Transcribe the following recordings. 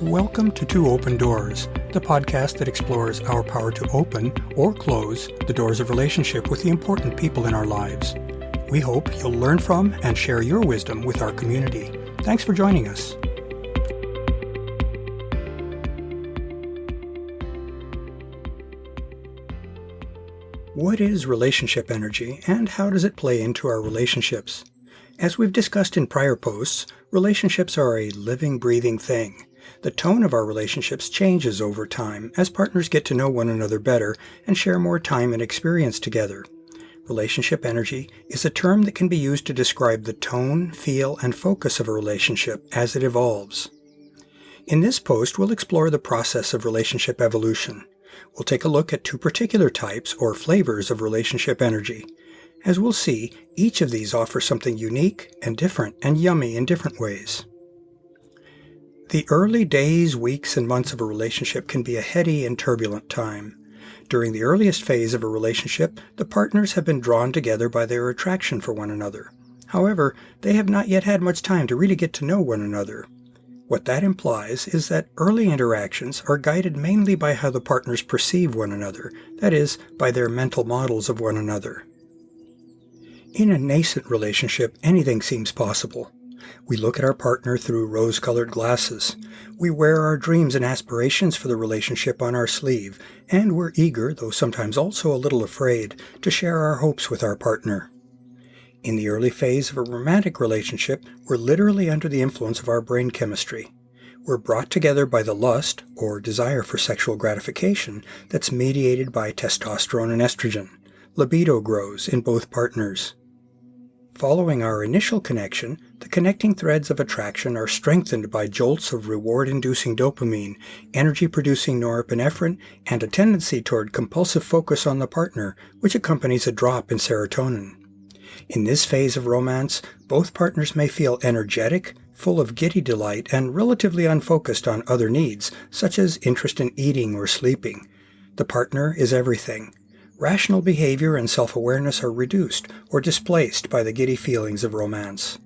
Welcome to Two Open Doors, the podcast that explores our power to open or close the doors of relationship with the important people in our lives. We hope you'll learn from and share your wisdom with our community. Thanks for joining us. What is relationship energy and how does it play into our relationships? As we've discussed in prior posts, relationships are a living, breathing thing. The tone of our relationships changes over time as partners get to know one another better and share more time and experience together. Relationship energy is a term that can be used to describe the tone, feel, and focus of a relationship as it evolves. In this post, we'll explore the process of relationship evolution. We'll take a look at two particular types or flavors of relationship energy. As we'll see, each of these offers something unique and different and yummy in different ways. The early days, weeks, and months of a relationship can be a heady and turbulent time. During the earliest phase of a relationship, the partners have been drawn together by their attraction for one another. However, they have not yet had much time to really get to know one another. What that implies is that early interactions are guided mainly by how the partners perceive one another, that is, by their mental models of one another. In a nascent relationship, anything seems possible. We look at our partner through rose-colored glasses. We wear our dreams and aspirations for the relationship on our sleeve, and we're eager, though sometimes also a little afraid, to share our hopes with our partner. In the early phase of a romantic relationship, we're literally under the influence of our brain chemistry. We're brought together by the lust, or desire for sexual gratification, that's mediated by testosterone and estrogen. Libido grows in both partners. Following our initial connection, the connecting threads of attraction are strengthened by jolts of reward-inducing dopamine, energy-producing norepinephrine, and a tendency toward compulsive focus on the partner, which accompanies a drop in serotonin. In this phase of romance, both partners may feel energetic, full of giddy delight, and relatively unfocused on other needs, such as interest in eating or sleeping. The partner is everything. Rational behavior and self-awareness are reduced or displaced by the giddy feelings of romance.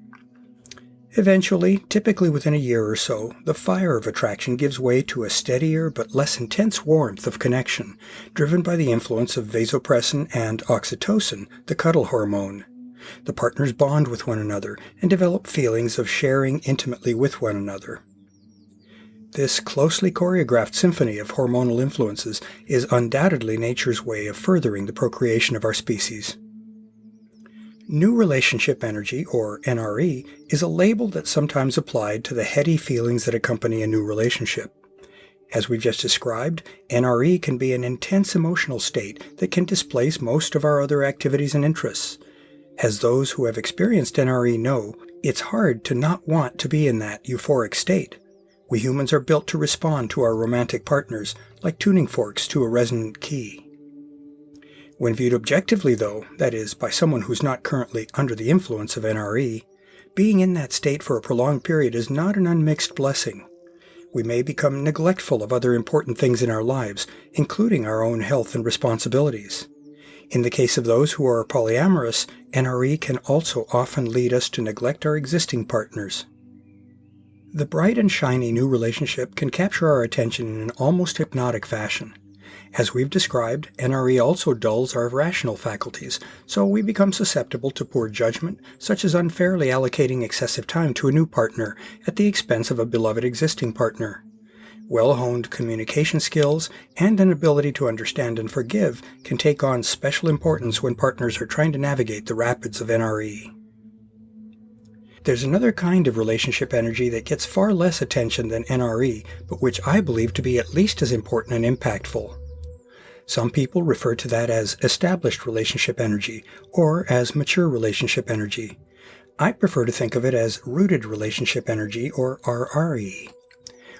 Eventually, typically within a year or so, the fire of attraction gives way to a steadier but less intense warmth of connection, driven by the influence of vasopressin and oxytocin, the cuddle hormone. The partners bond with one another and develop feelings of sharing intimately with one another. This closely choreographed symphony of hormonal influences is undoubtedly nature's way of furthering the procreation of our species. New relationship energy, or NRE, is a label that's sometimes applied to the heady feelings that accompany a new relationship. As we've just described, NRE can be an intense emotional state that can displace most of our other activities and interests. As those who have experienced NRE know, it's hard to not want to be in that euphoric state. We humans are built to respond to our romantic partners like tuning forks to a resonant key. When viewed objectively, though, that is, by someone who's not currently under the influence of NRE, being in that state for a prolonged period is not an unmixed blessing. We may become neglectful of other important things in our lives, including our own health and responsibilities. In the case of those who are polyamorous, NRE can also often lead us to neglect our existing partners. The bright and shiny new relationship can capture our attention in an almost hypnotic fashion. As we've described, NRE also dulls our rational faculties, so we become susceptible to poor judgment, such as unfairly allocating excessive time to a new partner at the expense of a beloved existing partner. Well-honed communication skills and an ability to understand and forgive can take on special importance when partners are trying to navigate the rapids of NRE. There's another kind of relationship energy that gets far less attention than NRE, but which I believe to be at least as important and impactful. Some people refer to that as established relationship energy, or as mature relationship energy. I prefer to think of it as rooted relationship energy, or RRE.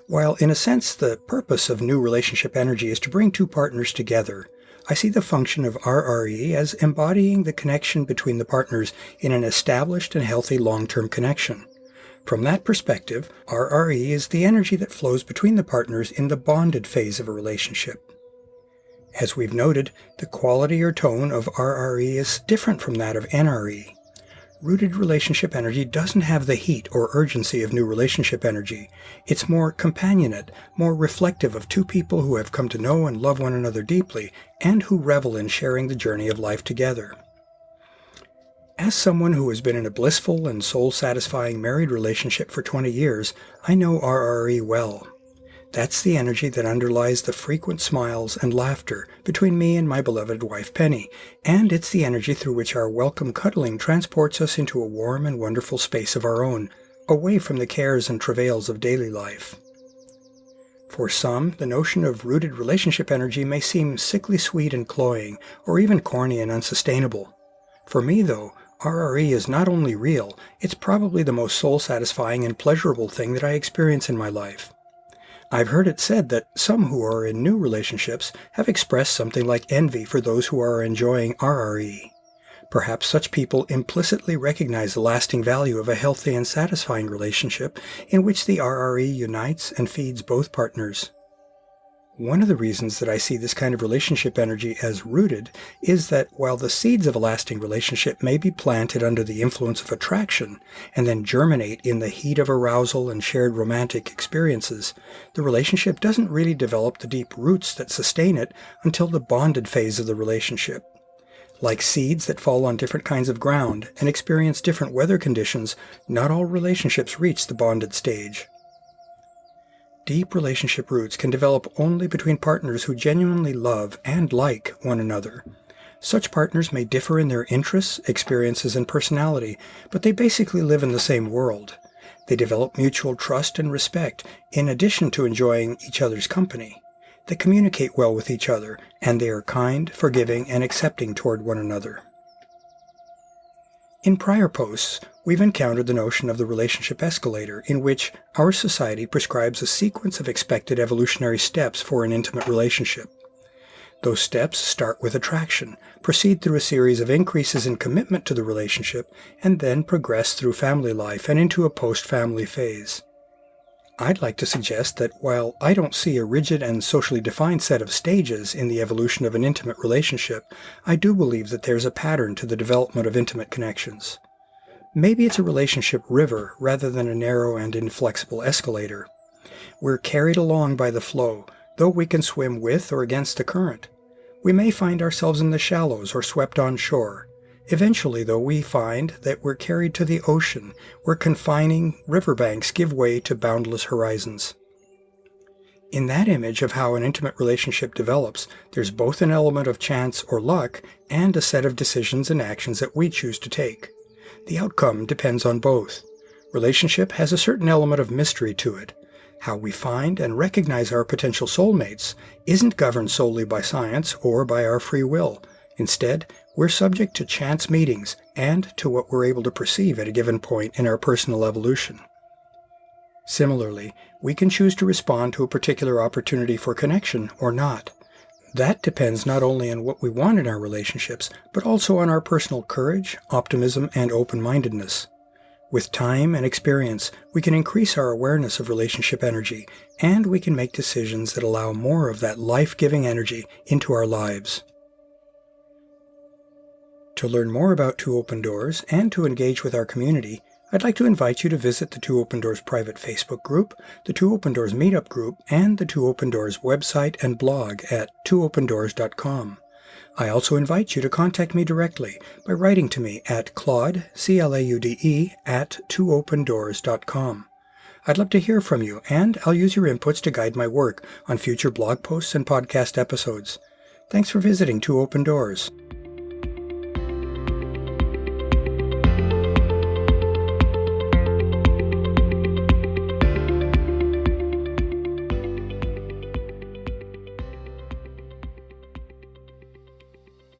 While in a sense the purpose of new relationship energy is to bring two partners together, I see the function of RRE as embodying the connection between the partners in an established and healthy long-term connection. From that perspective, RRE is the energy that flows between the partners in the bonded phase of a relationship. As we've noted, the quality or tone of RRE is different from that of NRE. Rooted relationship energy doesn't have the heat or urgency of new relationship energy. It's more companionate, more reflective of two people who have come to know and love one another deeply, and who revel in sharing the journey of life together. As someone who has been in a blissful and soul-satisfying married relationship for 20 years, I know RRE well. That's the energy that underlies the frequent smiles and laughter between me and my beloved wife Penny, and it's the energy through which our welcome cuddling transports us into a warm and wonderful space of our own, away from the cares and travails of daily life. For some, the notion of rooted relationship energy may seem sickly sweet and cloying, or even corny and unsustainable. For me, though, RRE is not only real, it's probably the most soul-satisfying and pleasurable thing that I experience in my life. I've heard it said that some who are in new relationships have expressed something like envy for those who are enjoying RRE. Perhaps such people implicitly recognize the lasting value of a healthy and satisfying relationship in which the RRE unites and feeds both partners. One of the reasons that I see this kind of relationship energy as rooted is that while the seeds of a lasting relationship may be planted under the influence of attraction and then germinate in the heat of arousal and shared romantic experiences, the relationship doesn't really develop the deep roots that sustain it until the bonded phase of the relationship. Like seeds that fall on different kinds of ground and experience different weather conditions, not all relationships reach the bonded stage. Deep relationship roots can develop only between partners who genuinely love and like one another. Such partners may differ in their interests, experiences, and personality, but they basically live in the same world. They develop mutual trust and respect, in addition to enjoying each other's company. They communicate well with each other, and they are kind, forgiving, and accepting toward one another. In prior posts, we've encountered the notion of the relationship escalator, in which our society prescribes a sequence of expected evolutionary steps for an intimate relationship. Those steps start with attraction, proceed through a series of increases in commitment to the relationship, and then progress through family life and into a post-family phase. I'd like to suggest that while I don't see a rigid and socially defined set of stages in the evolution of an intimate relationship, I do believe that there's a pattern to the development of intimate connections. Maybe it's a relationship river rather than a narrow and inflexible escalator. We're carried along by the flow, though we can swim with or against the current. We may find ourselves in the shallows or swept on shore. Eventually, though, we find that we're carried to the ocean, where confining riverbanks give way to boundless horizons. In that image of how an intimate relationship develops, there's both an element of chance or luck and a set of decisions and actions that we choose to take. The outcome depends on both. Relationship has a certain element of mystery to it. How we find and recognize our potential soulmates isn't governed solely by science or by our free will. Instead, we're subject to chance meetings and to what we're able to perceive at a given point in our personal evolution. Similarly, we can choose to respond to a particular opportunity for connection or not. That depends not only on what we want in our relationships, but also on our personal courage, optimism, and open-mindedness. With time and experience, we can increase our awareness of relationship energy, and we can make decisions that allow more of that life-giving energy into our lives. To learn more about Two Open Doors and to engage with our community, I'd like to invite you to visit the Two Open Doors private Facebook group, the Two Open Doors meetup group, and the Two Open Doors website and blog at twopendoors.com. I also invite you to contact me directly by writing to me at Claude, CLAUDE, at twopendoors.com. I'd love to hear from you, and I'll use your inputs to guide my work on future blog posts and podcast episodes. Thanks for visiting Two Open Doors.